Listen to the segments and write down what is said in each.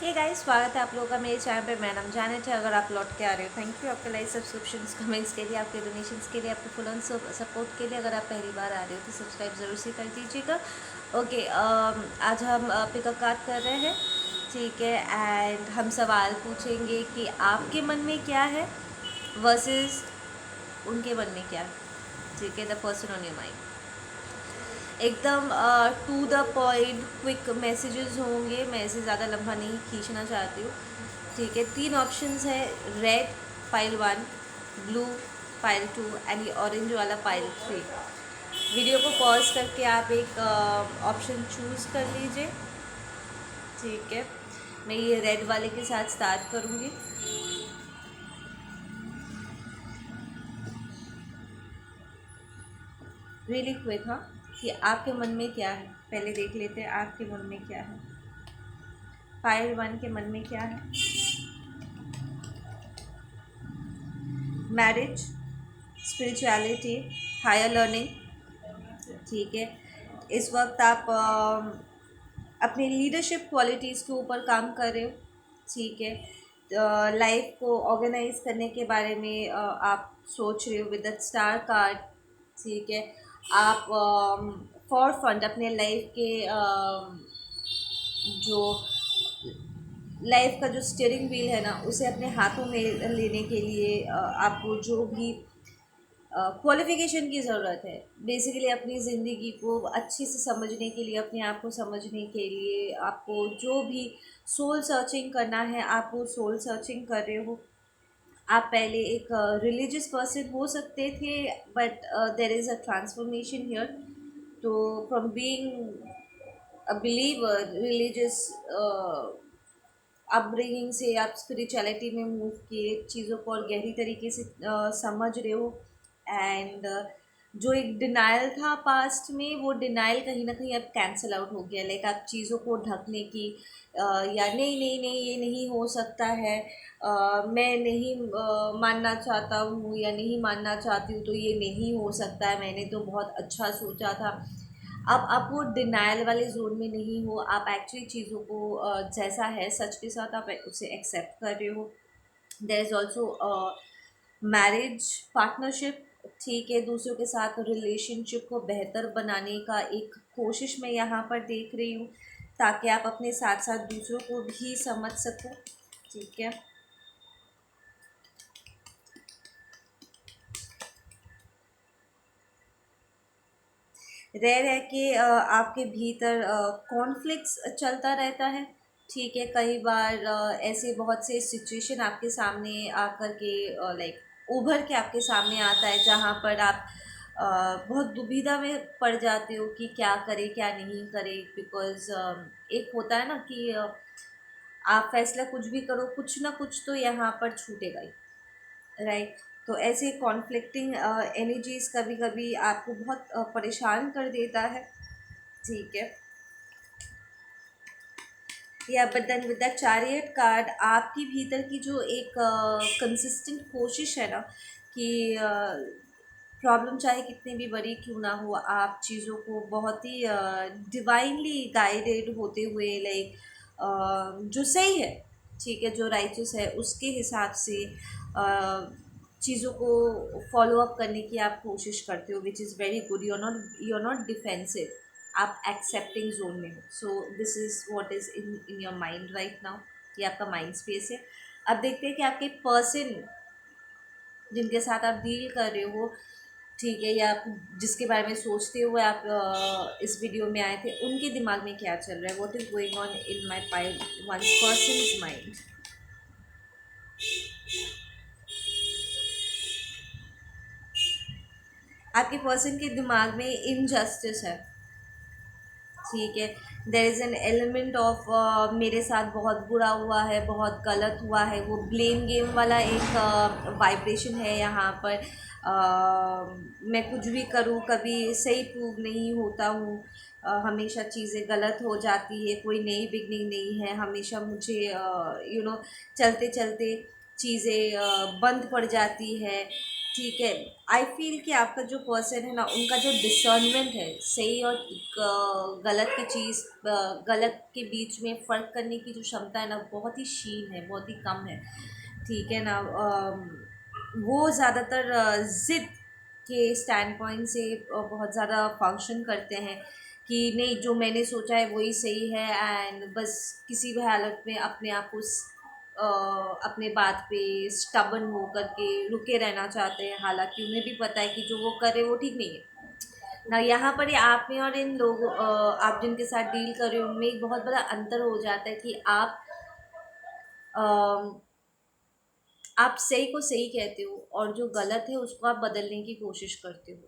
Hey guys, स्वागत है आप लोगों का मेरे चैनल पे। मैं नाम जाने थे। अगर आप लौट के आ रहे हो, थैंक यू आपके लाइक सब्सक्रिप्शंस कमेंट्स के लिए, आपके डोनेशंस के लिए, आपके फुल ऑन सपोर्ट के लिए। अगर आप पहली बार आ रहे हो तो सब्सक्राइब ज़रूर से कर दीजिएगा। ओके, आज हम पिकअप बात कर रहे हैं, ठीक है। एंड हम सवाल पूछेंगे कि आपके मन में क्या है वर्सेस उनके मन में क्या है, ठीक है। The person on your mind, एकदम to the point quick messages होंगे। मैं इसे ज़्यादा लंबा नहीं खींचना चाहती हूँ, ठीक है। 3 ऑप्शंस है, red pile 1, blue pile 2 and ये ऑरेंज वाला पाइल 3। वीडियो को पॉज करके आप एक ऑप्शन चूज़ कर लीजिए, ठीक है। मैं ये रेड वाले के साथ स्टार्ट करूँगी। रियली क्विक, हाँ, कि आपके मन में क्या है। पहले देख लेते हैं आपके मन में क्या है। पाइल 1 के मन में क्या है? मैरिज, स्पिरिचुअलिटी, हायर लर्निंग, ठीक है। इस वक्त आप अपनी लीडरशिप क्वालिटीज़ के ऊपर काम कर रहे हो, ठीक है। लाइफ को ऑर्गेनाइज करने के बारे में आप सोच रहे हो विद द स्टार कार्ड, ठीक है। आप फॉर फ्रंट अपने लाइफ के जो लाइफ का जो स्टीयरिंग व्हील है ना, उसे अपने हाथों में लेने के लिए आपको जो भी क्वालिफिकेशन की ज़रूरत है, बेसिकली अपनी ज़िंदगी को अच्छे से समझने के लिए, अपने आप को समझने के लिए, आपको जो भी सोल सर्चिंग करना है, आप वो सोल सर्चिंग कर रहे हो। आप पहले एक रिलीजियस पर्सन हो सकते थे, but there is a transformation here. तो from being a believer, religious upbringing से आप स्पिरिचुअलिटी में मूव किए, चीज़ों को और गहरी तरीके से समझ रहे हो। एंड जो एक डिनाइल था पास्ट में, वो डिनाइल कहीं ना कहीं अब कैंसिल आउट हो गया। लाइक आप चीज़ों को ढकने की या नहीं नहीं नहीं ये नहीं हो सकता है, मैं नहीं मानना चाहता हूँ या नहीं मानना चाहती हूँ, तो ये नहीं हो सकता है, मैंने तो बहुत अच्छा सोचा था। अब आप वो डिनाइल वाले जोन में नहीं हो, आप एक्चुअली चीज़ों को जैसा है सच के साथ आप उसे एक्सेप्ट कर रहे हो। There is also marriage partnership, ठीक है। दूसरों के साथ रिलेशनशिप को बेहतर बनाने का एक कोशिश मैं यहाँ पर देख रही हूँ, ताकि आप अपने साथ साथ दूसरों को भी समझ सको, ठीक है। रह रह के आपके भीतर कॉन्फ्लिक्ट्स चलता रहता है, ठीक है। कई बार ऐसे बहुत से सिचुएशन आपके सामने आकर के लाइक उभर के आपके सामने आता है, जहाँ पर आप बहुत दुविधा में पड़ जाते हो कि क्या करें क्या नहीं करें। बिकॉज एक होता है ना कि आप फैसला कुछ भी करो, कुछ ना कुछ तो यहाँ पर छूटेगा ही, राइट। तो ऐसे कॉन्फ्लिक्टिंग एनर्जीज कभी कभी आपको बहुत परेशान कर देता है, ठीक है। या but then with the chariot card, आपकी भीतर की जो एक कंसिस्टेंट कोशिश है ना, कि प्रॉब्लम चाहे कितनी भी बड़ी क्यों ना हो, आप चीज़ों को बहुत ही डिवाइनली गाइडेड होते हुए, लाइक जो सही है, ठीक है, जो राइचस है उसके हिसाब से चीज़ों को फॉलो अप करने की आप कोशिश करते हो, which is very good. You are not defensive, आप एक्सेप्टिंग जोन में हो। So this is what is in your mind right now. ये आपका माइंड स्पेस है। अब देखते हैं कि आपके पर्सन जिनके साथ आप डील कर रहे हो, ठीक है, या आप जिसके बारे में सोचते हुए आप इस वीडियो में आए थे, उनके दिमाग में क्या चल रहा है, what is going on in my pile one person's mind. आपके पर्सन के दिमाग में इनजस्टिस है, ठीक है। There is an element of मेरे साथ बहुत बुरा हुआ है, बहुत गलत हुआ है, वो ब्लेम गेम वाला एक वाइब्रेशन है यहाँ पर। मैं कुछ भी करूँ कभी सही प्रूव नहीं होता हूँ, हमेशा चीज़ें गलत हो जाती है, कोई नई बिगनिंग नहीं है, हमेशा मुझे चलते चलते चीज़ें बंद पड़ जाती है। ठीक है। आई फील कि आपका जो पर्सन है ना, उनका जो डिसर्नमेंट है सही और गलत की चीज़, गलत के बीच में फ़र्क करने की जो क्षमता है ना, बहुत ही क्षीण है, बहुत ही कम है। ठीक है ना। वो ज़्यादातर ज़िद के स्टैंड पॉइंट से बहुत ज़्यादा फंक्शन करते हैं कि नहीं, जो मैंने सोचा है वही सही है, एंड बस किसी भी हालत में अपने आप को अपने बात पे स्टबन हो करके रुके रहना चाहते हैं, हालांकि उन्हें भी पता है कि जो वो करे वो ठीक नहीं है ना। यहाँ पर ये आप में और इन लोगों आप जिनके साथ डील कर रहे हो उनमें एक बहुत बड़ा अंतर हो जाता है कि आप सही को सही कहते हो और जो गलत है उसको आप बदलने की कोशिश करते हो।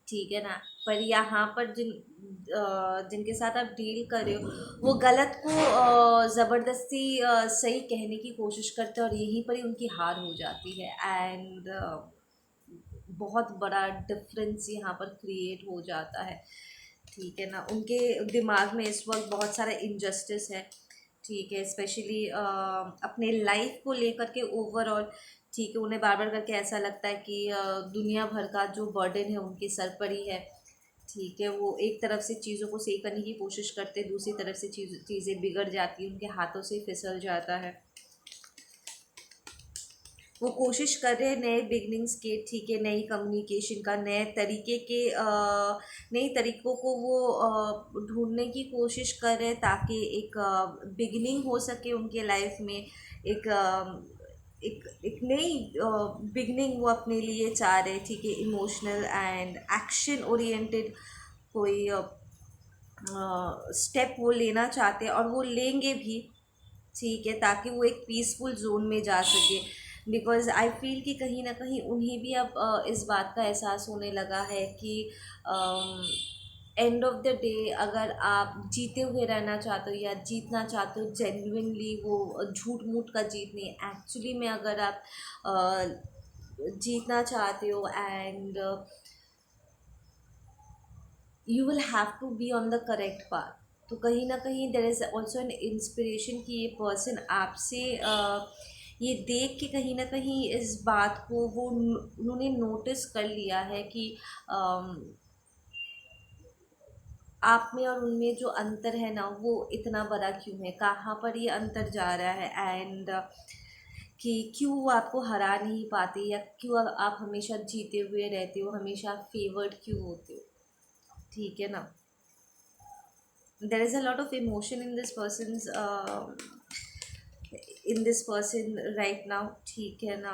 ठीक है ना। पर यहाँ पर जिनके साथ आप डील कर रहे हो वो गलत को ज़बरदस्ती सही कहने की कोशिश करते हैं और यहीं पर ही उनकी हार हो जाती है। एंड बहुत बड़ा डिफरेंस यहाँ पर क्रिएट हो जाता है। ठीक है ना। उनके दिमाग में इस वक्त बहुत सारा इनजस्टिस है। ठीक है। स्पेशली अपने लाइफ को लेकर के ओवरऑल। ठीक है। उन्हें बार बार करके ऐसा लगता है कि दुनिया भर का जो बर्डन है उनके सर पर ही है। ठीक है। वो एक तरफ से चीज़ों को सही करने की कोशिश करते, दूसरी तरफ से चीज़ें बिगड़ जाती हैं, उनके हाथों से फिसल जाता है। वो कोशिश कर रहे हैं नए बिगनिंग्स के। ठीक है। नई कम्युनिकेशन का, नए तरीके के नई तरीक़ों को वो ढूंढने की कोशिश कर रहे हैं ताकि एक बिगनिंग हो सके उनके लाइफ में। एक एक नई बिगनिंग वो अपने लिए चाह रहे। ठीक है। इमोशनल एंड एक्शन ओरिएंटेड कोई स्टेप वो लेना चाहते हैं और वो लेंगे भी। ठीक है। ताकि वो एक पीसफुल जोन में जा सके। बिकॉज़ आई फील कि कहीं ना कहीं उन्हें भी अब इस बात का एहसास होने लगा है कि एंड ऑफ द डे अगर आप जीते हुए रहना चाहते हो या जीतना चाहते हो जेन्युइनली, वो झूठ मूठ का जीत नहीं, एक्चुअली में अगर आप जीतना चाहते हो and you will have to be on the correct path. तो कहीं ना कहीं there is also an inspiration कि ये पर्सन आपसे ये देख के कहीं ना कहीं इस बात को वो उन्होंने नोटिस कर लिया है कि आप में और उनमें जो अंतर है ना वो इतना बड़ा क्यों है, कहाँ पर ये अंतर जा रहा है, एंड कि क्यों वो आपको हरा नहीं पाते या क्यों आप हमेशा जीते हुए रहते हो, हमेशा फेवर्ड क्यों होते हो। ठीक है ना। there is a lot of emotion in this person right now। ठीक है ना।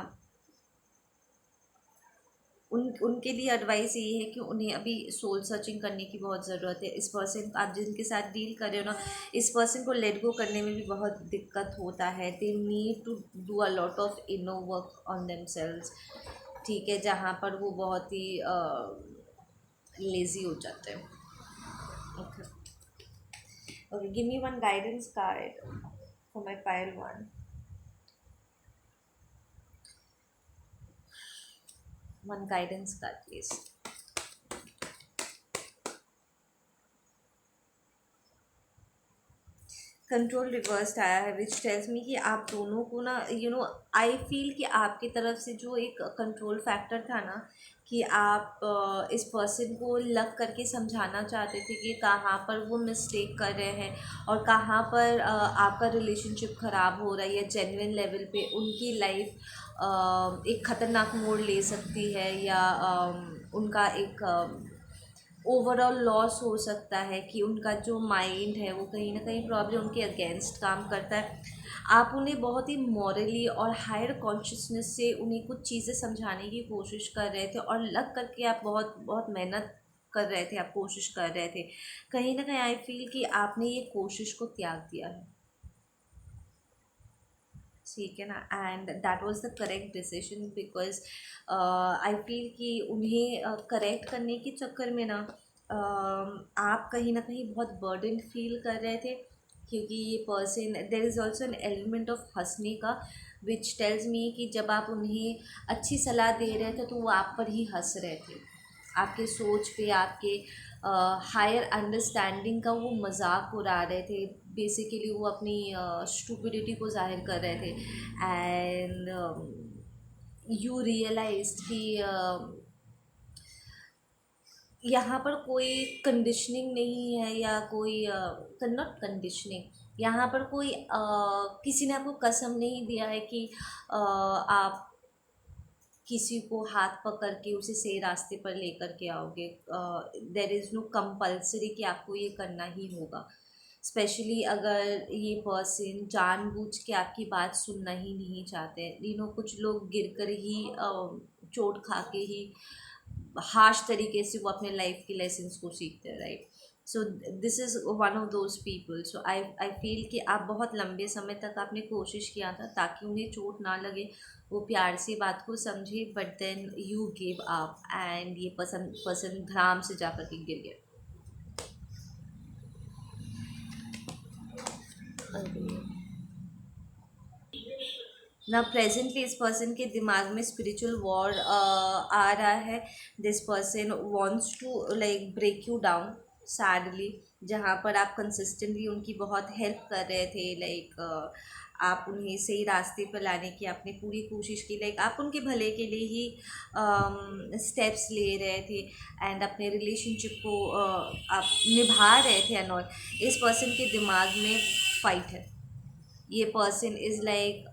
उनके लिए एडवाइस ये है कि उन्हें अभी सोल सर्चिंग करने की बहुत ज़रूरत है। इस पर्सन आप जिनके साथ डील कर रहे हो ना, इस पर्सन को लेट गो करने में भी बहुत दिक्कत होता है। They need to do a lot of inner work on themselves. ठीक है। जहाँ पर वो बहुत ही लेज़ी हो जाते हैं। Okay. Okay, give me one guidance card for my pile one. One guidance card, please. Control reversed आया है विच टेल्स मी कि आप दोनों को ना, आई फील कि आपकी तरफ से जो एक कंट्रोल फैक्टर था ना, कि आप इस पर्सन को लग करके समझाना चाहते थे कि कहाँ पर वो मिस्टेक कर रहे हैं और कहाँ पर आपका रिलेशनशिप ख़राब हो रहा है या जेन्युइन लेवल पे उनकी लाइफ एक ख़तरनाक मोड़ ले सकती है या उनका एक ओवरऑल लॉस हो सकता है, कि उनका जो माइंड है वो कहीं ना कहीं प्रॉब्लम उनके अगेंस्ट काम करता है। आप उन्हें बहुत ही मॉरली और हायर कॉन्शियसनेस से उन्हें कुछ चीज़ें समझाने की कोशिश कर रहे थे और लग करके आप बहुत बहुत मेहनत कर रहे थे, आप कोशिश कर रहे थे। कहीं ना कहीं आई फील कि आपने ये कोशिश को त्याग दिया है। ठीक है ना। And that was the correct decision because I feel कि उन्हें करेक्ट करने के चक्कर में ना आप कहीं ना कहीं बहुत बर्डन फील कर रहे थे, क्योंकि ये person, there is also an element of हंसने का विच टेल्स मी कि जब आप उन्हें अच्छी सलाह दे रहे थे तो वो आप पर ही हंस रहे थे, आपके सोच पे, आपके हायर अंडरस्टैंडिंग का वो मजाक उड़ा रहे थे। बेसिकली वो अपनी स्टूपिडिटी को जाहिर कर रहे थे। एंड यू रियलाइज कि यहाँ पर कोई कंडीशनिंग नहीं है, या कोई नॉट कंडीशनिंग, यहाँ पर कोई किसी ने आपको कसम नहीं दिया है कि आप किसी को हाथ पकड़ के उसे सही रास्ते पर लेकर के आओगे। देर इज़ नो कंपल्सरी कि आपको ये करना ही होगा। स्पेशली अगर ये पर्सन जानबूझ के आपकी बात सुनना ही नहीं चाहते। कुछ लोग गिर कर ही चोट खा के ही हार्श तरीके से वो अपने लाइफ के लेसन्स को सीखते हैं, right. So this is one of those people. So I feel कि आप बहुत लंबे समय तक आपने कोशिश किया था ताकि उन्हें चोट ना लगे, वो प्यार से बात को समझे, but then you give up and ये पर्सन धड़ाम से जा कर के गिर गया ना। प्रेजेंटली इस पर्सन के दिमाग में स्पिरिचुअल वॉर आ रहा है। This person wants to like break you down sadly, जहाँ पर आप कंसिस्टेंटली उनकी बहुत हेल्प कर रहे थे। लाइक आप उन्हें सही रास्ते पर लाने की आपने पूरी कोशिश की, लाइक आप उनके भले के लिए ही स्टेप्स ले रहे थे एंड अपने रिलेशनशिप को आप निभा रहे थे एंड ऑल। इस पर्सन के दिमाग में फाइट है। ये person is like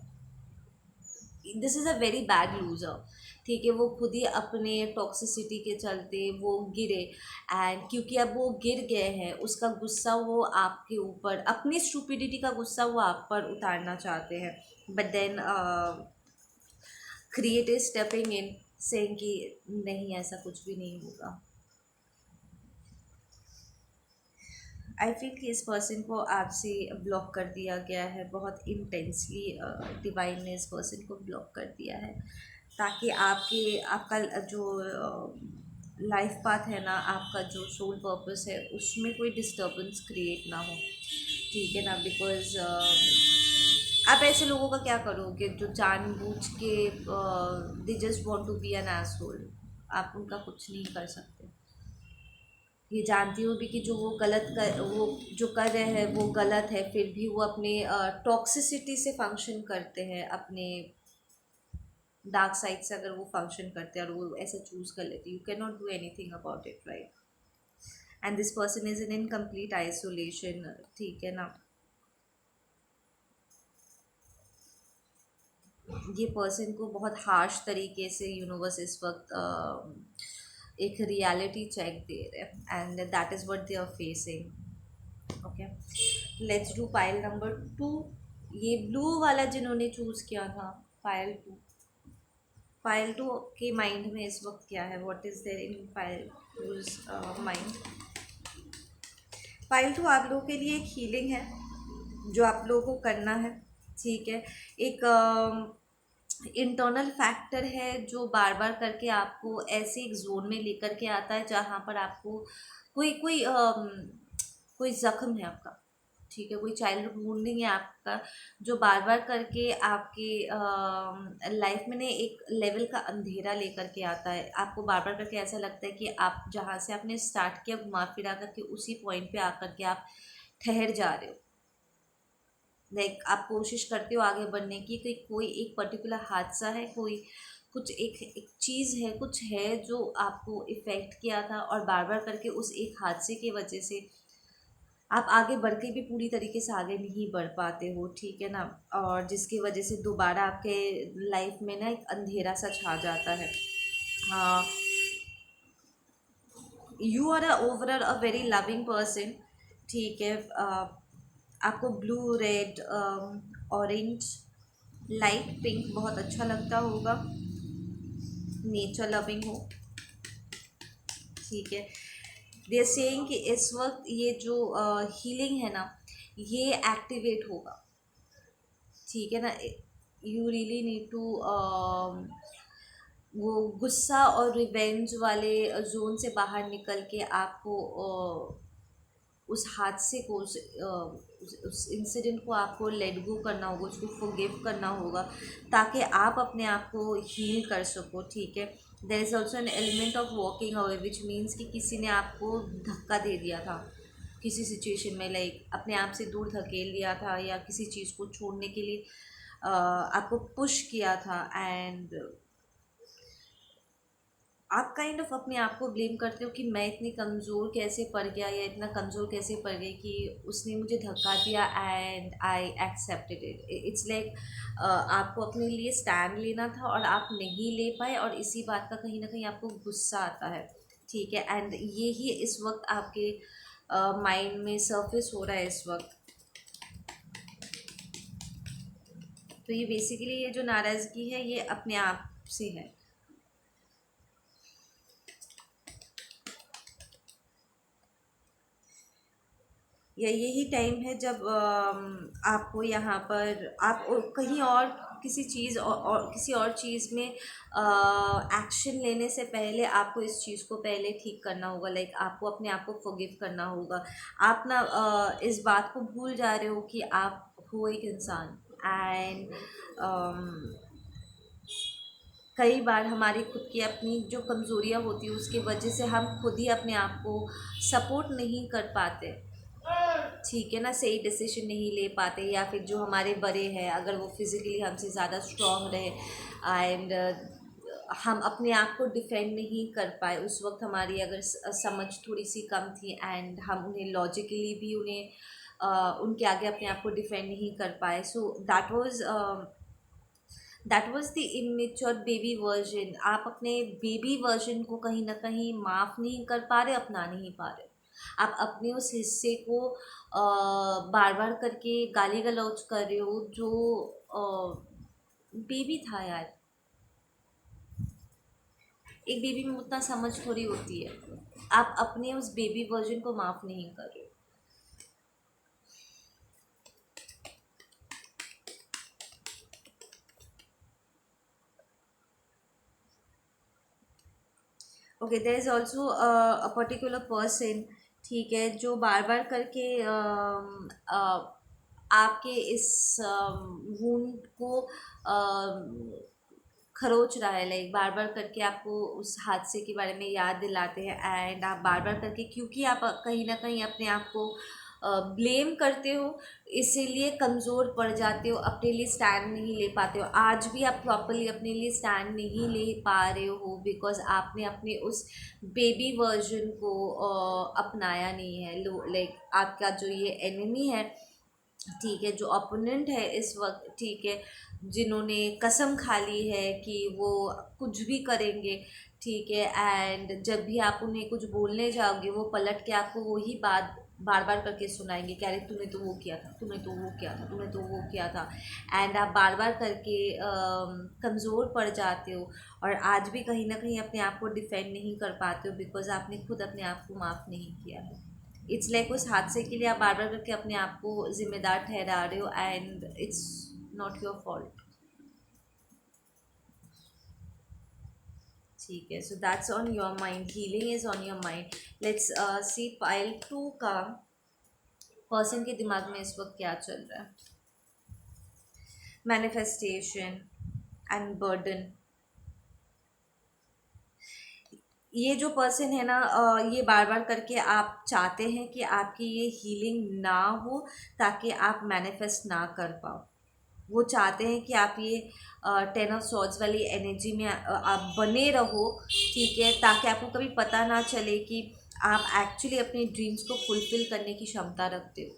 this is a very bad loser, ठीक है। वो खुद ही अपने टॉक्सिसिटी के चलते वो गिरे, एंड क्योंकि अब वो गिर गए हैं उसका गुस्सा वो आपके ऊपर, अपनी स्टूपिडिटी का गुस्सा वो आप पर उतारना चाहते हैं। But then create is stepping in saying कि नहीं, ऐसा कुछ भी नहीं होगा। आई फील कि इस पर्सन को आपसे ब्लॉक कर दिया गया है बहुत इंटेंसली। डिवाइन ने इस पर्सन को ब्लॉक कर दिया है ताकि आपका जो लाइफ पाथ है ना, आपका जो सोल पर्पस है, उसमें कोई डिस्टर्बेंस क्रिएट ना हो, ठीक है ना। बिकॉज आप ऐसे लोगों का क्या करोगे जो जानबूझ के they just want to be an asshole. आप उनका कुछ नहीं कर सकते। ये जानती हूँ भी कि जो वो जो कर रहे हैं वो गलत है, फिर भी वो अपने टॉक्सिसिटी से फंक्शन करते हैं, अपने डार्क साइड से अगर वो फंक्शन करते हैं और वो ऐसा चूज कर लेते, you can not do anything about it, right. And this person is in incomplete isolation, ठीक है ना। ये पर्सन को बहुत हार्श तरीके से यूनिवर्स इस वक्त एक रियलिटी चेक दे रहे हैं, and that is what they are facing. Okay, let's do pile number 2। ये ब्लू वाला जिन्होंने चूज़ किया था, पाइल 2। पाइल 2 के माइंड में इस वक्त क्या है, what is there in pile 2's mind. Pile 2 आप लोगों के लिए एक हीलिंग है जो आप लोगों को करना है, ठीक है। एक इंटरनल फैक्टर है जो बार बार करके आपको ऐसे एक जोन में लेकर के आता है जहाँ पर आपको कोई कोई कोई ज़ख्म है आपका, ठीक है, कोई चाइल्ड वूंडिंग है आपका, जो बार बार करके आपके लाइफ में ना एक लेवल का अंधेरा लेकर के आता है। आपको बार बार करके ऐसा लगता है कि आप जहाँ से आपने स्टार्ट किया घुमा फिरा करके उसी पॉइंट पे आकर के आप ठहर जा रहे हो। लाइक आप कोशिश करते हो आगे बढ़ने की कि कोई एक पर्टिकुलर हादसा है, कोई कुछ एक चीज़ है, कुछ है जो आपको इफ़ेक्ट किया था, और बार बार करके उस एक हादसे की वजह से आप आगे बढ़ के भी पूरी तरीके से आगे नहीं बढ़ पाते हो, ठीक है ना। और जिसकी वजह से दोबारा आपके लाइफ में ना एक अंधेरा सा छा जाता है। You are overall a very loving person, ठीक है। आपको blue, red, orange, light pink बहुत अच्छा लगता होगा, नेचर लविंग हो, ठीक है। दे सेइंग कि इस वक्त ये जो हीलिंग है ना, ये एक्टिवेट होगा, ठीक है ना। यू रियली नीड टू वो गुस्सा और रिवेंज वाले जोन से बाहर निकल के आपको उस हादसे को, उस इंसिडेंट को आपको लेट गो करना होगा, उसको फॉरगिव करना होगा ताकि आप अपने आप को हील कर सको, ठीक है। There is also an element of walking away, which means कि किसी ने आपको धक्का दे दिया था किसी सिचुएशन में, लाइक अपने आप से दूर धकेल दिया था या किसी चीज़ को छोड़ने के लिए आपको पुश किया था, एंड आप काइंड ऑफ अपने आप को ब्लेम करते हो कि मैं इतनी कमज़ोर कैसे पड़ गया या इतना कमज़ोर कैसे पड़ गई कि उसने मुझे धक्का दिया and I accepted it. It's like आपको अपने लिए स्टैंड लेना था और आप नहीं ले पाए, और इसी बात का कहीं ना कहीं आपको गुस्सा आता है। ठीक है, एंड ये ही इस वक्त आपके माइंड में सरफेस हो रहा है इस वक्त। तो ये बेसिकली ये जो नाराज़गी है ये अपने आप से है। या यही टाइम है जब आपको यहाँ पर आप कहीं और किसी चीज़ और किसी और चीज़ में एक्शन लेने से पहले आपको इस चीज़ को पहले ठीक करना होगा। लाइक आपको अपने आप को फॉरगिव करना होगा। आप ना इस बात को भूल जा रहे हो कि आप हो एक इंसान। एंड कई बार हमारी खुद की अपनी जो कमज़ोरियाँ होती है उसकी वजह से हम खुद ही अपने आप को सपोर्ट नहीं कर पाते। ठीक है ना, सही डिसीजन नहीं ले पाते, या फिर जो हमारे बड़े हैं अगर वो फिज़िकली हमसे ज़्यादा स्ट्रॉन्ग रहे एंड हम अपने आप को डिफेंड नहीं कर पाए, उस वक्त हमारी अगर समझ थोड़ी सी कम थी एंड हम उन्हें लॉजिकली भी उन्हें उनके आगे अपने आप को डिफेंड नहीं कर पाए। So that was the immature baby version. आप अपने बेबी वर्जन को कहीं ना कहीं माफ़ नहीं कर पा रहे, अपना नहीं पा रहे। आप अपने उस हिस्से को बार बार करके गाली गलौज कर रहे हो जो बेबी था यार। एक बेबी में उतना समझ थोड़ी होती है। आप अपने उस बेबी वर्जन को माफ़ नहीं कर रहे हो। Okay, there is also a particular person, ठीक है, जो बार बार करके आपके इस वूंड को खरोच रहा है। लाइक बार बार करके आपको उस हादसे के बारे में याद दिलाते हैं एंड आप बार बार करके, क्योंकि आप कहीं ना कहीं अपने आप को ब्लेम करते हो, इसीलिए कमज़ोर पड़ जाते हो, अपने लिए स्टैंड नहीं ले पाते हो। आज भी आप प्रॉपरली अपने लिए स्टैंड नहीं ले पा रहे हो बिकॉज आपने अपने उस बेबी वर्जन को अपनाया नहीं है। लाइक आपका जो ये एनिमी है, ठीक है, जो अपोनेंट है इस वक्त, ठीक है, जिन्होंने कसम खा ली है कि वो कुछ भी करेंगे, ठीक है, एंड जब भी आप उन्हें कुछ बोलने जाओगे वो पलट के आपको वही बात बार बार करके सुनाएंगे कि अरे तूने तो वो किया था, तूने तो वो किया था, तूने तो वो किया था। एंड आप बार बार करके कमज़ोर पड़ जाते हो और आज भी कहीं ना कहीं अपने आप को डिफेंड नहीं कर पाते हो बिकॉज आपने खुद अपने आप को माफ़ नहीं किया है। इट्स लाइक उस हादसे के लिए आप बार बार करके अपने आप को जिम्मेदार ठहरा रहे हो and it's not your fault. ठीक है, so that's on your mind, healing is on your mind. Let's see pile 2 का पर्सन के दिमाग में इस वक्त क्या चल रहा है। Manifestation and burden. ये जो पर्सन है ना, ये बार बार करके आप चाहते हैं कि आपकी ये हीलिंग ना हो ताकि आप मैनिफेस्ट ना कर पाओ। वो चाहते हैं कि आप ये 10 ऑफ सॉर्ड्स वाली एनर्जी में आप बने रहो, ठीक है, ताकि आपको कभी पता ना चले कि आप एक्चुअली अपने ड्रीम्स को फुलफ़िल करने की क्षमता रखते हो।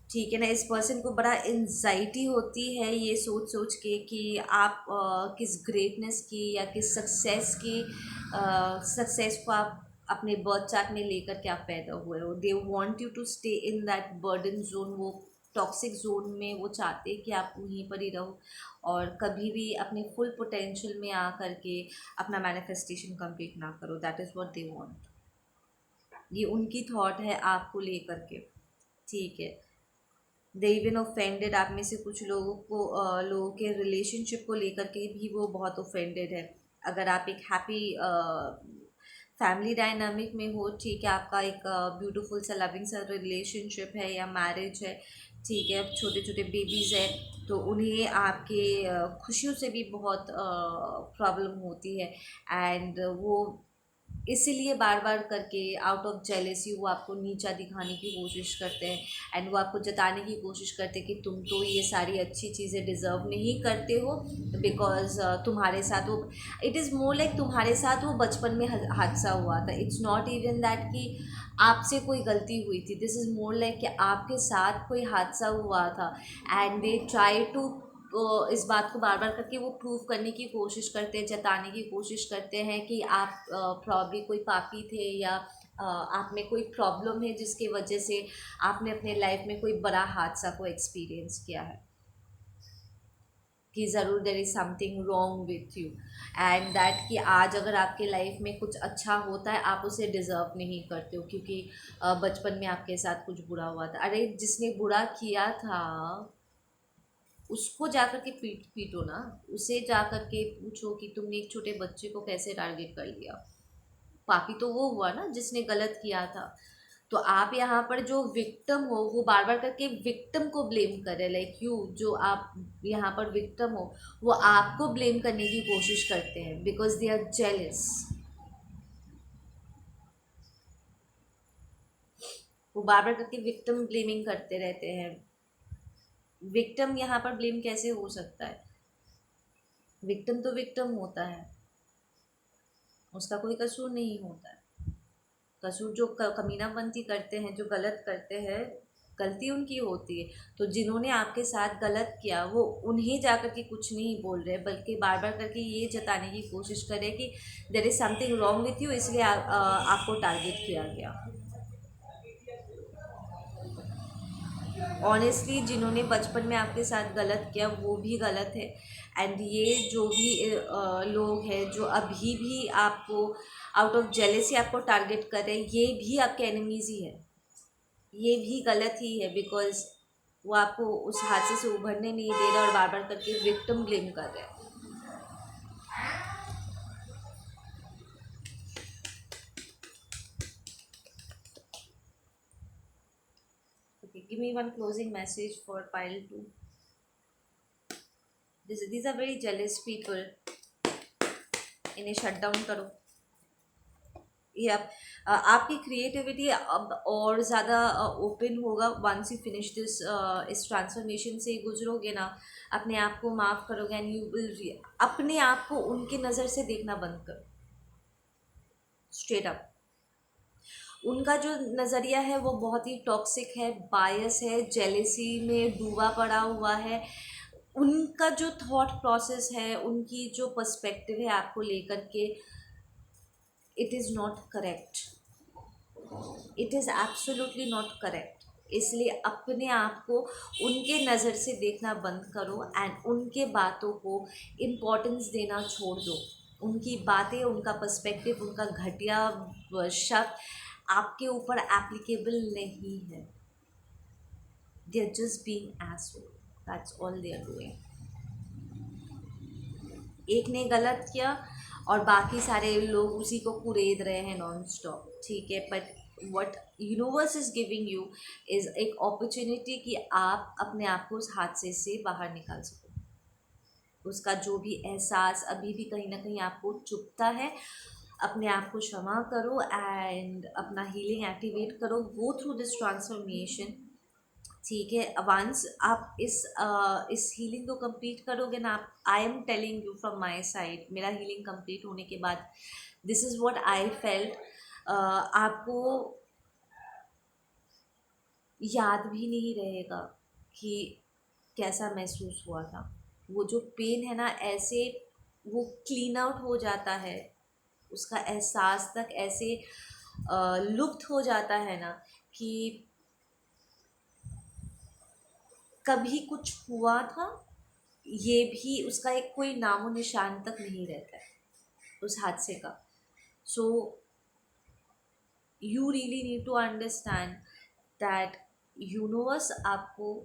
ठीक है ना, इस पर्सन को बड़ा एंजाइटी होती है ये सोच सोच के कि आप किस ग्रेटनेस की या किस सक्सेस को आप अपने बर्थ चार्ट में लेकर के आप पैदा हुए हो। They want you to stay in that burden zone, वो टॉक्सिक जोन में वो चाहते हैं कि आप वहीं पर ही रहो और कभी भी अपने फुल पोटेंशियल में आ करके अपना मैनिफेस्टेशन कंप्लीट ना करो। That is what they want. ये उनकी थॉट है आपको लेकर के। ठीक है, दे इवन ऑफेंडेड, आप में से कुछ लोगों को लोगों के रिलेशनशिप को लेकर के भी वो बहुत ऑफेंडेड है। अगर आप एक हैप्पी फैमिली डायनामिक में हो, ठीक है, आपका एक ब्यूटीफुल सा लविंग सा रिलेशनशिप है या मैरिज है, ठीक है, छोटे छोटे बेबीज़ है, तो उन्हें आपके खुशियों से भी बहुत प्रॉब्लम होती है एंड वो इसीलिए बार बार करके आउट ऑफ जेलेसी वो आपको नीचा दिखाने की कोशिश करते हैं, एंड वो आपको जताने की कोशिश करते हैं कि तुम तो ये सारी अच्छी चीज़ें डिज़र्व नहीं करते हो, बिकॉज तुम्हारे साथ वो, इट इज़ मोर लाइक तुम्हारे साथ वो बचपन में हादसा हुआ था। इट्स नॉट इवन दैट कि आपसे कोई गलती हुई थी, दिस इज़ मोर लाइक कि आपके साथ कोई हादसा हुआ था, एंड दे ट्राई टू, इस बात को बार बार करके वो प्रूव करने की कोशिश करते हैं, जताने की कोशिश करते हैं कि आप प्रॉब्ली कोई पापी थे, या आप में कोई प्रॉब्लम है जिसकी वजह से आपने अपने लाइफ में कोई बड़ा हादसा को एक्सपीरियंस किया है, कि ज़रूर there is something wrong with you, and that कि आज अगर आपके लाइफ में कुछ अच्छा होता है आप उसे डिज़र्व नहीं करते हो, क्योंकि बचपन में आपके साथ कुछ बुरा हुआ था। अरे जिसने बुरा किया था उसको जाकर के पीटो ना, उसे जाकर के पूछो कि तुमने एक छोटे बच्चे को कैसे टारगेट कर लिया। पापी तो वो हुआ ना जिसने गलत किया था। तो आप यहाँ पर जो विक्टिम हो वो बार बार करके विक्टिम को ब्लेम करे, लाइक यू जो आप यहाँ पर विक्टिम हो वो आपको ब्लेम करने की कोशिश करते हैं, बिकॉज दे आर जेलस। वो बार बार करके विक्टिम ब्लेमिंग करते रहते हैं। विक्टिम यहाँ पर ब्लेम कैसे हो सकता है? विक्टिम तो विक्टिम होता है, उसका कोई कसूर नहीं होता है। कसूर जो कमीनापंती करते हैं, जो गलत करते हैं, गलती उनकी होती है। तो जिन्होंने आपके साथ गलत किया वो उन्हें जाकर के कुछ नहीं बोल रहे, बल्कि बार बार करके ये जताने की कोशिश कर रहे कि there is something wrong with you, इसलिए आपको टारगेट किया गया। ऑनेस्टली जिन्होंने बचपन में आपके साथ गलत किया वो भी गलत है, एंड ये जो भी लोग हैं जो अभी भी आपको आउट ऑफ जेलेसी आपको टारगेट कर रहे हैं, ये भी आपके एनिमीज़ ही है, ये भी गलत ही है, बिकॉज वो आपको उस हादसे से उभरने नहीं दे रहे और बार बार करके विक्टिम ब्लेम कर रहे हैं। Okay, give me one closing message for pile 2. These are very jealous people, इन्हें शट डाउन करो। ये आपकी क्रिएटिविटी अब और ज़्यादा ओपन होगा वंस यू फिनिश दिस, इस ट्रांसफॉर्मेशन से गुजरोगे ना, अपने आप को माफ़ करोगे, एंड यू विल अपने आप को उनके नज़र से देखना बंद करो, स्ट्रेट अप। उनका जो नज़रिया है वो बहुत ही टॉक्सिक है, बायस है, जेलेसी में डूबा पड़ा हुआ है। उनका जो थॉट प्रोसेस है, उनकी जो पर्सपेक्टिव है आपको लेकर के, it is not correct, it is absolutely not correct. इसलिए अपने आप को उनके नज़र से देखना बंद करो, एंड उनके बातों को इम्पोर्टेंस देना छोड़ दो। उनकी बातें, उनका पर्सपेक्टिव, उनका घटिया शब्द आपके ऊपर एप्लीकेबल नहीं है। They are just being asshole, that's all they are doing. एक ने गलत किया और बाकी सारे लोग उसी को कुरेद रहे हैं नॉन स्टॉप, ठीक है। But what universe is giving you is एक अपॉर्चुनिटी कि आप अपने आप को उस हादसे से बाहर निकाल सको। उसका जो भी एहसास अभी भी कहीं ना कहीं आपको चुभता है, अपने आप को क्षमा करो, एंड अपना हीलिंग एक्टिवेट करो, गो थ्रू दिस ट्रांसफॉर्मेशन, ठीक है। वंस आप इस हीलिंग को कंप्लीट करोगे ना, आप, I am telling you from my side, मेरा हीलिंग कंप्लीट होने के बाद this is what I felt, आपको याद भी नहीं रहेगा कि कैसा महसूस हुआ था। वो जो पेन है ना, ऐसे वो क्लीन आउट हो जाता है, उसका एहसास तक ऐसे लुप्त हो जाता है ना, कि कभी कुछ हुआ था, ये भी उसका एक कोई नामो निशान तक नहीं रहता है उस हादसे का। So you really need to understand that universe आपको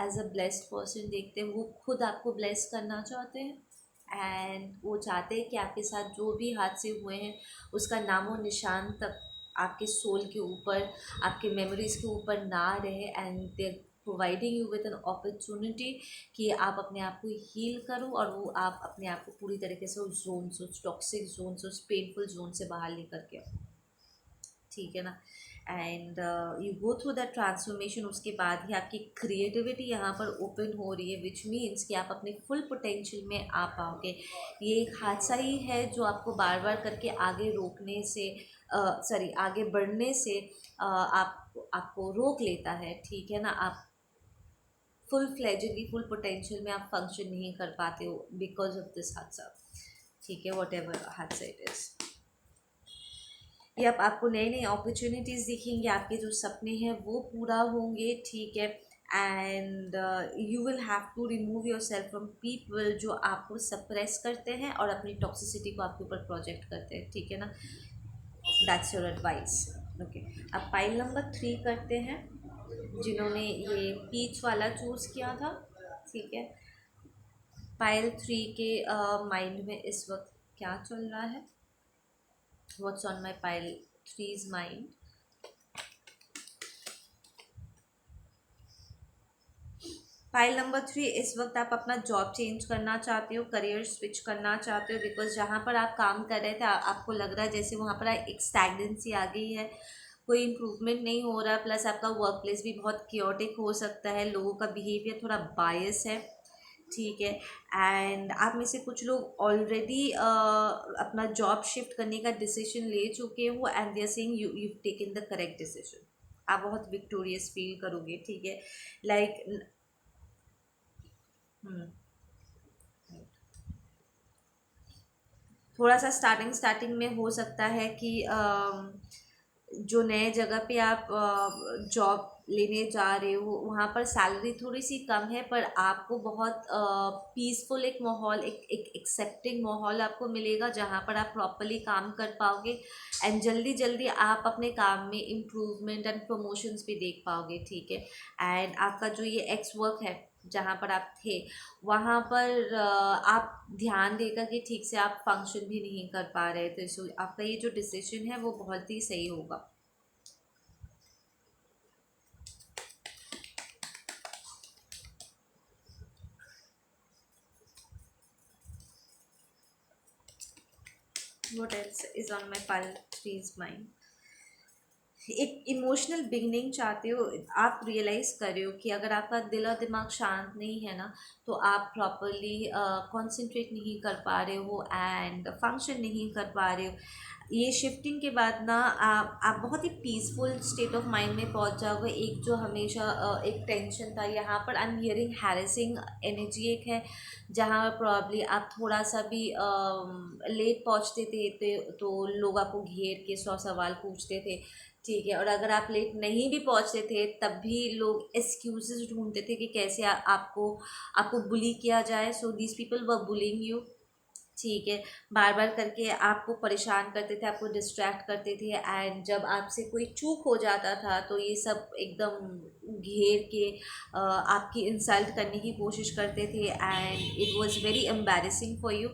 एज अ ब्लेस्ड पर्सन देखते हैं, वो खुद आपको ब्लेस करना चाहते हैं, एंड वो चाहते हैं कि आपके साथ जो भी हादसे हुए हैं उसका नामो निशान तक आपके सोल के ऊपर, आपके मेमोरीज़ के ऊपर ना रहे, and they providing you with an opportunity कि आप अपने आप को हील करो और वो आप अपने आप को पूरी तरीके से उस जोन से, उस टॉक्सिक जोन से, उस पेनफुल जोन से बाहर लेकर के आओ, ठीक है ना। And you go through that transformation, उसके बाद ही आपकी क्रिएटिविटी यहाँ पर ओपन हो रही है, विच मीन्स कि आप अपने फुल पोटेंशियल में आ पाओगे। ये एक हादसा ही है जो आपको बार बार करके आगे रोकने से, सॉरी आगे बढ़ने से आपको रोक लेता है, ठीक है ना। आप फुल फ्लेजेडली, फुल पोटेंशियल में आप फंक्शन नहीं कर पाते हो बिकॉज ऑफ दिस हादसा, ठीक है, वॉट एवर हादसा इट इज़। ये अब आपको नई नई अपॉर्चुनिटीज़ दिखेंगी, आपके जो सपने हैं वो पूरा होंगे, ठीक है। And you will have to remove yourself from people जो आपको सप्रेस करते हैं और अपनी टॉक्सिसिटी को आपके ऊपर प्रोजेक्ट करते हैं, ठीक है ना। That's your advice, okay. अब पाइल नंबर 3 करते हैं, जिन्होंने ये पीच वाला चूज़ किया था, ठीक है। पाइल 3 के माइंड में इस वक्त क्या चल रहा है, what's on my pile 3's mind. File number 3, इस वक्त आप अपना जॉब चेंज करना चाहते हो, करियर स्विच करना चाहते हो, बिकॉज जहाँ पर आप काम कर रहे थे आपको लग रहा है जैसे वहाँ पर एक स्टैग्नेंसी आ गई है, कोई इम्प्रूवमेंट नहीं हो रहा, प्लस आपका वर्क प्लेस भी बहुत क्योटिक हो सकता है, लोगों का बिहेवियर थोड़ा बायस है, ठीक है। एंड आप में से कुछ लोग ऑलरेडी अपना जॉब शिफ्ट करने का डिसीजन ले चुके हो, and they are saying you taken the correct decision. आप बहुत विक्टोरियस फील करोगे, ठीक है। लाइक थोड़ा सा स्टार्टिंग में हो सकता है कि जो नए जगह पे आप जॉब लेने जा रहे हो वहाँ पर सैलरी थोड़ी सी कम है, पर आपको बहुत पीसफुल एक माहौल, एक एक्सेप्टिंग माहौल आपको मिलेगा जहाँ पर आप प्रॉपरली काम कर पाओगे, एंड जल्दी जल्दी आप अपने काम में इम्प्रूवमेंट एंड प्रमोशंस भी देख पाओगे, ठीक है। एंड आपका जो ये एक्स वर्क है जहाँ पर आप थे वहाँ पर आप ध्यान देकर कि ठीक से आप फंक्शन भी नहीं कर पा रहे थे, सो आपका ये जो डिसीजन है वो बहुत ही सही होगा। What else is on my pile 3's mind? एक इमोशनल बिगनिंग चाहते हो, आप रियलाइज़ कर रहे हो कि अगर आपका दिल और दिमाग शांत नहीं है ना तो आप प्रॉपरली कंसंट्रेट नहीं कर पा रहे हो एंड फंक्शन नहीं कर पा रहे हो। ये शिफ्टिंग के बाद ना आप बहुत ही पीसफुल स्टेट ऑफ माइंड में पहुंच जाओगे। एक जो हमेशा एक टेंशन था यहाँ पर, I am hearing harassing energy एक है, जहाँ प्रॉब्ली आप थोड़ा सा भी लेट पहुँचते थे तो लोग आपको घेर के 100 सवाल पूछते थे, ठीक है। और अगर आप लेट नहीं भी पहुंचते थे तब भी लोग एक्सक्यूजेस ढूंढते थे कि कैसे आपको आपको बुली किया जाए, so these people were bullying you, ठीक है। बार बार करके आपको परेशान करते थे, आपको डिस्ट्रैक्ट करते थे, एंड जब आपसे कोई चूक हो जाता था तो ये सब एकदम घेर के आपकी इंसल्ट करने की कोशिश करते थे, and it was very embarrassing for you,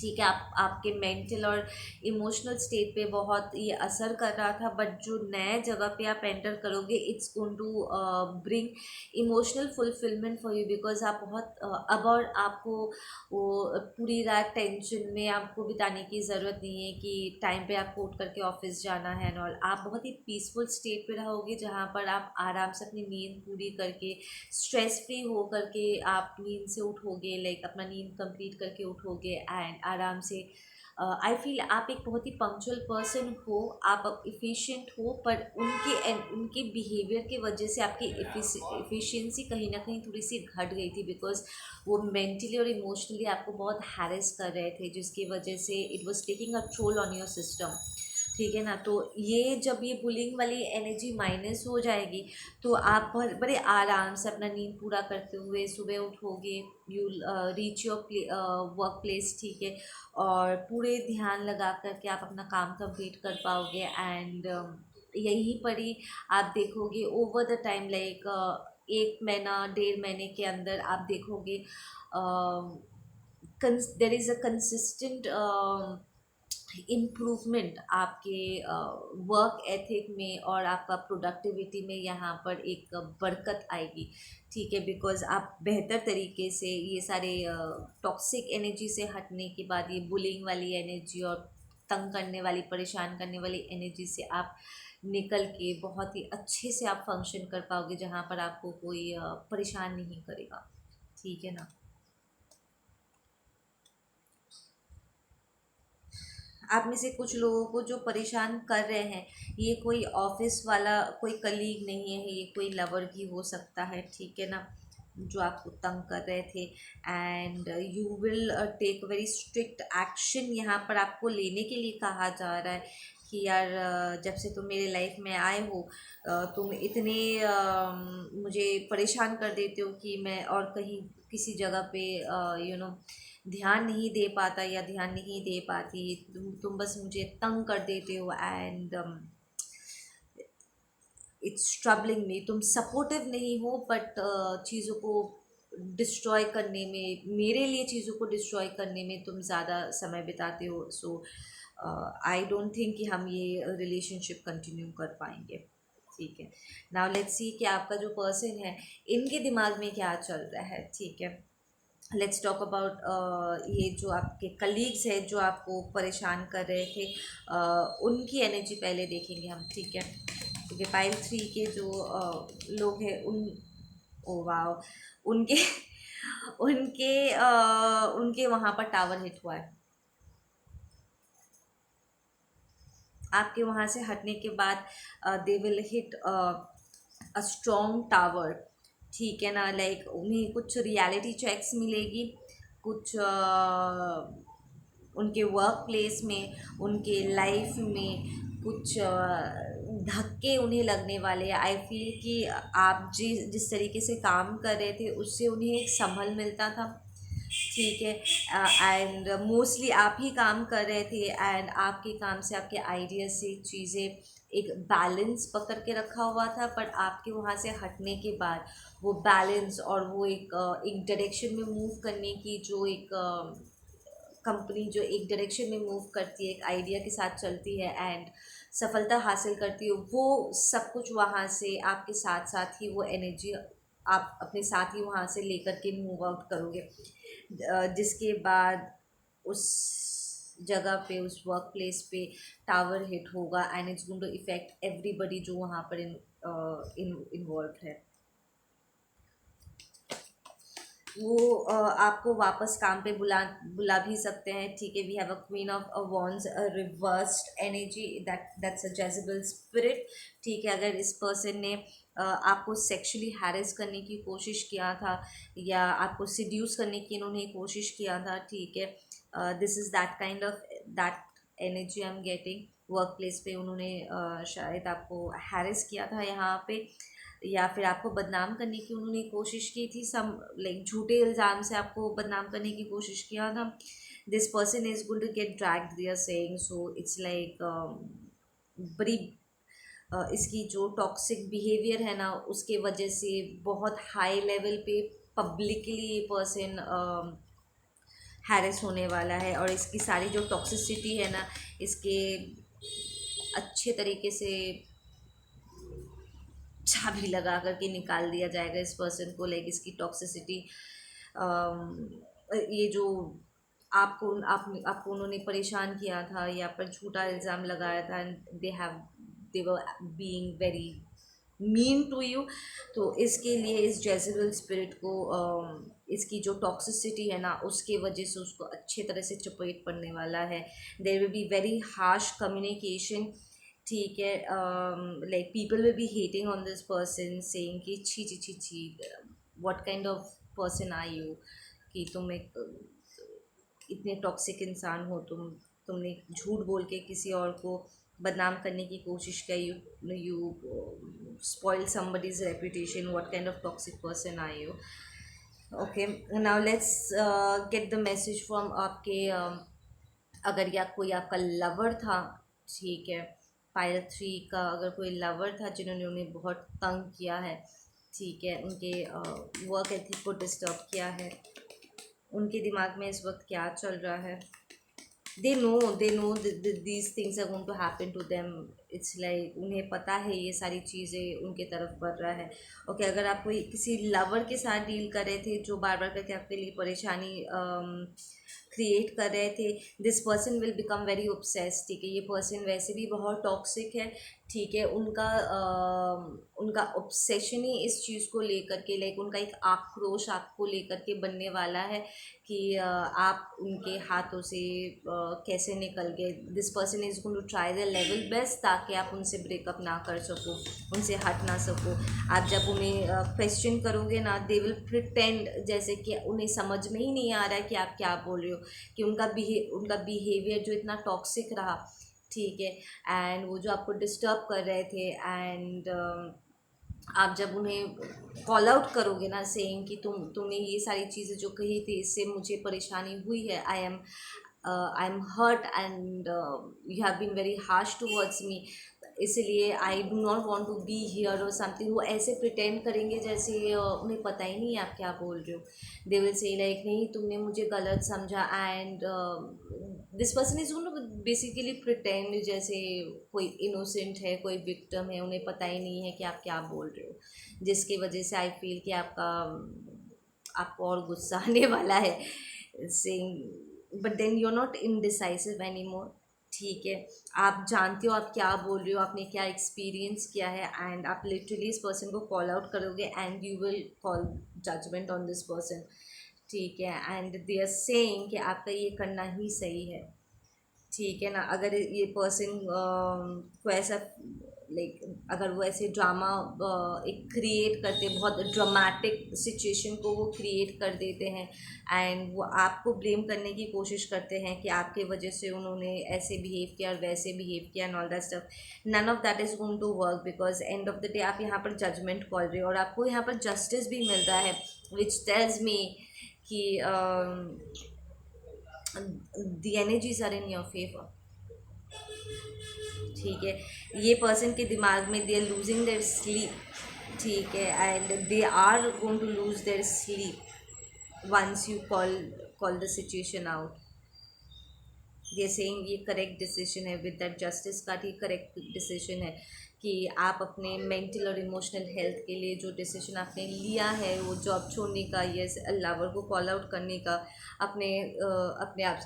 ठीक है। आपके मेंटल और इमोशनल स्टेट पे बहुत ये असर कर रहा था। बट जो नए जगह पे आप एंटर करोगे it's going to bring emotional fulfilment for you, because आप बहुत अब और आपको वो पूरी रात टेंशन में आपको बिताने की ज़रूरत नहीं है कि टाइम पे आपको उठ करके ऑफिस जाना है एंड ऑल। आप बहुत ही पीसफुल स्टेट पे रहोगे जहाँ पर आप आराम से अपनी नींद पूरी करके स्ट्रेस फ्री हो करके आप नींद से उठोगे, लाइक अपना नींद कंप्लीट करके उठोगे एंड आराम से। आई फील आप एक बहुत ही पंक्चुअल पर्सन हो, आप इफ़िशियंट हो, पर उनके बिहेवियर की वजह से आपकी इफ़िशियंसी कहीं ना कहीं थोड़ी सी घट गई थी, बिकॉज वो मेंटली और इमोशनली आपको बहुत हैरेस कर रहे थे, जिसकी वजह से it was taking a troll on your system, ठीक है ना। तो ये जब ये बुलिंग वाली एनर्जी माइनस हो जाएगी तो आप बड़े आराम से अपना नींद पूरा करते हुए सुबह उठोगे, you reach your work place, ठीक है। और पूरे ध्यान लगा करके आप अपना काम कंप्लीट कर पाओगे, एंड यहीं पर ही आप देखोगे ओवर द टाइम, लाइक 1 महीना 1.5 महीने के अंदर आप देखोगे देर इज़ अ कंसिस्टेंट इम्प्रूवमेंट आपके वर्क एथिक में और आपका प्रोडक्टिविटी में यहाँ पर एक बरकत आएगी। ठीक है, बिकॉज़ आप बेहतर तरीके से ये सारे टॉक्सिक एनर्जी से हटने के बाद ये बुलिंग वाली एनर्जी और तंग करने वाली, परेशान करने वाली एनर्जी से आप निकल के बहुत ही अच्छे से आप फंक्शन कर पाओगे, जहाँ पर आपको कोई परेशान नहीं करेगा। ठीक है ना। आप में से कुछ लोगों को जो परेशान कर रहे हैं, ये कोई ऑफिस वाला, कोई कलीग नहीं है, ये कोई लवर भी हो सकता है। ठीक है ना, जो आपको तंग कर रहे थे। And you will take very strict action, यहाँ पर आपको लेने के लिए कहा जा रहा है कि यार जब से तुम मेरे लाइफ में आए हो तुम इतने मुझे परेशान कर देते हो कि मैं और कहीं किसी जगह पे ध्यान नहीं दे पाता या ध्यान नहीं दे पाती। तुम बस मुझे तंग कर देते हो एंड इट्स ट्रबलिंग मी। तुम सपोर्टिव नहीं हो बट चीज़ों को डिस्ट्रॉय करने में, मेरे लिए चीज़ों को डिस्ट्रॉय करने में तुम ज़्यादा समय बिताते हो। सो आई डोंट थिंक कि हम ये रिलेशनशिप कंटिन्यू कर पाएंगे। ठीक है, नाउ लेट्स सी कि आपका जो पर्सन है, इनके दिमाग में क्या चल रहा है। ठीक है, लेट्स टॉक अबाउट ये जो आपके कलीग्स हैं जो आपको परेशान कर रहे थे, उनकी एनर्जी पहले देखेंगे हम। ठीक है, क्योंकि पाइल 3 के जो लोग हैं उन, ओ वाओ, उनके उनके उनके वहाँ पर टावर हिट हुआ है। आपके वहाँ से हटने के बाद they will hit a strong tower. ठीक है ना, लाइक उन्हें कुछ रियलिटी चेक्स मिलेगी, कुछ उनके वर्क प्लेस में, उनके लाइफ में कुछ धक्के उन्हें लगने वाले हैं। आई फील कि आप जिस तरीके से काम कर रहे थे उससे उन्हें एक संभल मिलता था। ठीक है, एंड मोस्टली आप ही काम कर रहे थे एंड आपके काम से, आपके आइडिया से चीज़ें एक बैलेंस पकड़ के रखा हुआ था। पर आपके वहाँ से हटने के बाद वो बैलेंस और वो एक डायरेक्शन में मूव करने की जो एक कंपनी जो एक डायरेक्शन में मूव करती है, एक आइडिया के साथ चलती है एंड सफलता हासिल करती है, वो सब कुछ वहाँ से आपके साथ साथ ही वो एनर्जी आप अपने साथ ही वहाँ से लेकर के मूव आउट करोगे। जिसके बाद उस जगह पे, उस वर्क प्लेस पे टावर हिट होगा and it's going to effect everybody जो वहाँ पर इन्वॉल्व है। वो आपको वापस काम पे बुला बुला भी सकते हैं। ठीक है, we have a queen of wands, reversed energy, that's a Jezebel spirit. ठीक है, अगर इस पर्सन ने आपको सेक्सुअली हैरेस करने की कोशिश किया था या आपको सिड्यूस करने की इन्होंने कोशिश किया था, ठीक है, this is that kind of that energy I am getting. Work place पे उन्होंने शायद आपको हैरेस किया था यहाँ पे, या फिर आपको बदनाम करने की उन्होंने कोशिश की थी, सम लाइक झूठे इल्ज़ाम से आपको बदनाम करने की कोशिश किया था। This person is going to get dragged, they are saying. So it's like बड़ी इसकी जो टॉक्सिक बिहेवियर है ना, उसके वजह से बहुत हाई लेवल पे पब्लिकली ये पर्सन हैरेस होने वाला है। और इसकी सारी जो टॉक्सिसिटी है ना, इसके अच्छे तरीके से चाबी लगा करके निकाल दिया जाएगा इस पर्सन को। लाइक इसकी टॉक्सिसिटी, ये जो आपको उन्होंने परेशान किया था या पर झूठा इल्ज़ाम लगाया था, they were being very mean to you. तो इसके लिए इस जेज़ेबल स्पिरिट को इसकी जो टॉक्सिसिटी है ना, उसके वजह से उसको अच्छे तरह से चपेट पड़ने वाला है। There will be very harsh communication. ठीक है, like people will be hating on this person, saying कि छी छी छी छी, what kind of person are you, कि तुम एक इतने टॉक्सिक इंसान हो, तुमने झूठ बोल के किसी और को बदनाम करने की कोशिश की, you spoil somebody's reputation, what kind of toxic person are you. Okay, now let's get the message from आपके अगर या कोई आपका लवर था। ठीक है, पायल 3 का अगर कोई लवर था जिन्होंने उन्हें बहुत तंग किया है, ठीक है, उनके वर्क एथिक को डिस्टर्ब किया है, उनके दिमाग में इस वक्त क्या चल रहा है। they know these things are going to happen to them. It's like उन्हें पता है ये सारी चीज़ें उनके तरफ बढ़ रहा है. ओके, अगर आप कोई किसी लवर के साथ डील कर रहे थे जो बार बार करके आपके लिए परेशानी क्रिएट कर रहे थे, this person will become very obsessed. ठीक है, ये पर्सन वैसे भी बहुत टॉक्सिक है. ठीक है, उनका ऑब्सेशन ही इस चीज़ को लेकर के, लाइक उनका एक आक्रोश आपको लेकर के बनने वाला है कि आप उनके हाथों से कैसे निकल गए. This person is going to try the level best ताकि आप उनसे ब्रेकअप ना कर सको, उनसे हट ना सको. आप जब उन्हें क्वेश्चन करोगे ना, दे विल प्रिटेंड जैसे कि उन्हें समझ में ही नहीं आ रहा है कि आप क्या बोल रहे हो, कि उनका बिहेवियर जो इतना टॉक्सिक रहा. ठीक है, एंड वो जो आपको डिस्टर्ब कर रहे थे, एंड आप जब उन्हें कॉल आउट करोगे ना, सेइंग कि तुमने ये सारी चीज़ें जो कही थी इससे मुझे परेशानी हुई है, I am hurt and you have been very harsh towards me, इसलिए I do not want to be here और समथिंग. वो ऐसे प्रिटेंड करेंगे जैसे उन्हें पता ही नहीं है आप क्या बोल रहे हो. दे विल से लाइक नहीं, तुमने मुझे गलत समझा. And this person is going to basically pretend जैसे कोई इनोसेंट है, कोई विक्टिम है, उन्हें पता ही नहीं है कि आप क्या बोल रहे हो, जिसकी वजह से आई फील कि आपको और गुस्सा आने वाला है. Saying but then you are not indecisive any more. ठीक है, आप जानते हो आप क्या बोल रहे हो, आपने क्या एक्सपीरियंस किया है, एंड आप लिटरली इस पर्सन को कॉल आउट करोगे and you will call judgement on this person. ठीक है, एंड दे आर सेइंग कि आपका ये करना ही सही है. ठीक है ना, अगर ये पर्सन को ऐसा लाइक अगर वो ऐसे ड्रामा एक क्रिएट करते, बहुत ड्रामेटिक सिचुएशन को वो क्रिएट कर देते हैं, एंड वो आपको ब्लेम करने की कोशिश करते हैं कि आपके वजह से उन्होंने ऐसे बिहेव किया और वैसे बिहेव किया and all that stuff. None of that is going to work, because end of the day आप यहाँ पर जजमेंट कॉल रहे हो और आपको यहाँ पर जस्टिस भी मिल रहा है, विच टेल्स मी कि the energies are in your favour. ठीक है, ये पर्सन के दिमाग में they are losing their sleep. ठीक है, and they are going to lose their sleep once you call the situation out. They saying ये करेक्ट डिसीजन है, विद दैट जस्टिस का ही करेक्ट डिसीजन है कि आप अपने मेंटल और इमोशनल हेल्थ के लिए जो डिसीजन आपने लिया है, वो जॉब छोड़ने का, ये लवर को कॉल आउट करने का, अपने आप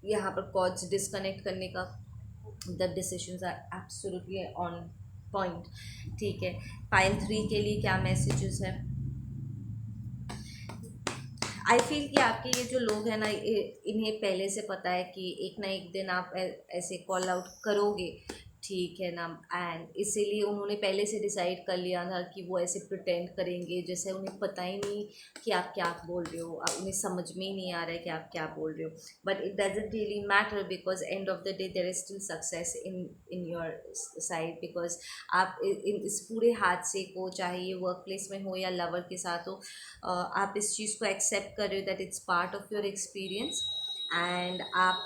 यहाँ पर कॉल्स डिस्कनेक्ट करने का, the decisions are absolutely on point. ठीक है, पाइल 3 के लिए क्या मैसेजेस है? आई फील कि आपके ये जो लोग हैं ना, इन्हें पहले से पता है कि एक ना एक दिन आप ऐसे कॉल आउट करोगे. ठीक है ना, एंड इसीलिए उन्होंने पहले से डिसाइड कर लिया था कि वो ऐसे प्रिटेंड करेंगे जैसे उन्हें पता ही नहीं कि आप क्या बोल रहे हो, उन्हें समझ में ही नहीं आ रहा है कि आप क्या बोल रहे हो. But it doesn't really matter, because end of the day there is still success in your side. Because आप इस पूरे हादसे को, चाहे ये वर्क प्लेस में हो या लवर के साथ हो, आप इस चीज़ को एक्सेप्ट कर रहे हो that it's part of your experience, and आप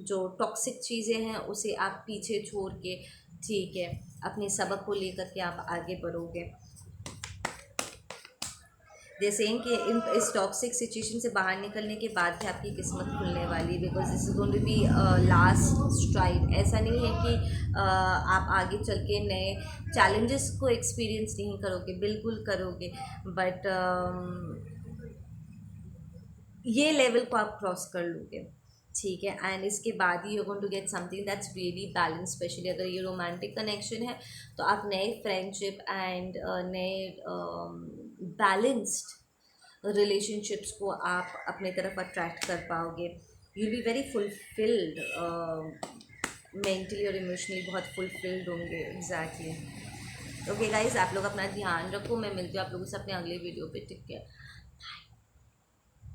जो टॉक्सिक चीज़ें हैं उसे आप पीछे छोड़ के, ठीक है, अपने सबक को लेकर के आप आगे बढ़ोगे. जैसे कि इस टॉक्सिक सिचुएशन से बाहर निकलने के बाद ही आपकी किस्मत खुलने वाली है, because this is going to be last stride. ऐसा नहीं है कि आप आगे चल के नए चैलेंजेस को एक्सपीरियंस नहीं करोगे, बिल्कुल करोगे, बट ये लेवल को आप क्रॉस कर लोगे. ठीक है, एंड इसके बाद ही you going to get something that's really balance. Specially अगर ये रोमांटिक कनेक्शन है तो आप नए फ्रेंडशिप एंड नए बैलेंस्ड रिलेशनशिप्स को आप अपने तरफ अट्रैक्ट कर पाओगे. You be very fulfilled, mentally और इमोशनली बहुत फुलफिल्ड होंगे. एग्जैक्टली. ओके गाइज, आप लोग अपना ध्यान रखो. मैं मिलती हूँ आप लोगों से अपने अगले वीडियो पे. ठीक है.